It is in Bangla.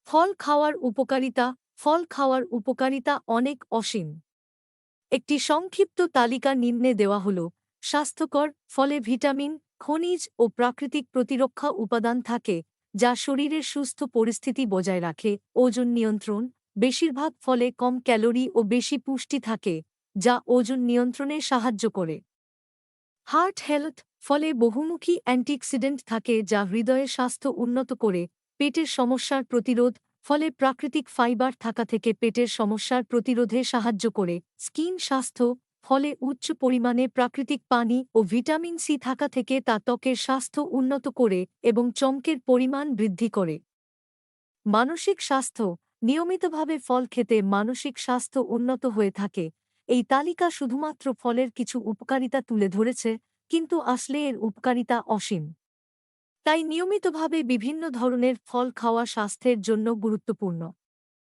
ফল খাওয়ার উপকারিতা। ফল খাওয়ার উপকারিতা অনেক অসীম। একটি সংক্ষিপ্ত তালিকা নিম্নে দেওয়া হল। স্বাস্থ্যকর। ফলে ভিটামিন, খনিজ ও প্রাকৃতিক প্রতিরক্ষা উপাদান থাকে, যা শরীরের সুস্থ পরিস্থিতি বজায় রাখে। ওজন নিয়ন্ত্রণ। বেশিরভাগ ফলে কম ক্যালোরি ও বেশি পুষ্টি থাকে, যা ওজন নিয়ন্ত্রণে সাহায্য করে। Heart health. ফলে বহুমুখী অ্যান্টিঅক্সিডেন্ট থাকে যা হৃদয়ের স্বাস্থ্য উন্নত করে। পেটের সমস্যার প্রতিরোধ। ফলে প্রাকৃতিক ফাইবার থাকা থেকে পেটের সমস্যার প্রতিরোধে সাহায্য করে। স্কিন স্বাস্থ্য। ফলে উচ্চ পরিমাণে প্রাকৃতিক পানি ও ভিটামিন সি থাকা থেকে তা ত্বকের স্বাস্থ্য উন্নত করে এবং চমকের পরিমাণ বৃদ্ধি করে। মানসিক স্বাস্থ্য। নিয়মিতভাবে ফল খেতে মানসিক স্বাস্থ্য উন্নত হয়ে থাকে। এই তালিকা শুধুমাত্র ফলের কিছু উপকারিতা তুলে ধরেছে, কিন্তু আসলে এর উপকারিতা অসীম। তাই নিয়মিতভাবে বিভিন্ন ধরনের ফল খাওয়া স্বাস্থ্যের জন্য গুরুত্বপূর্ণ।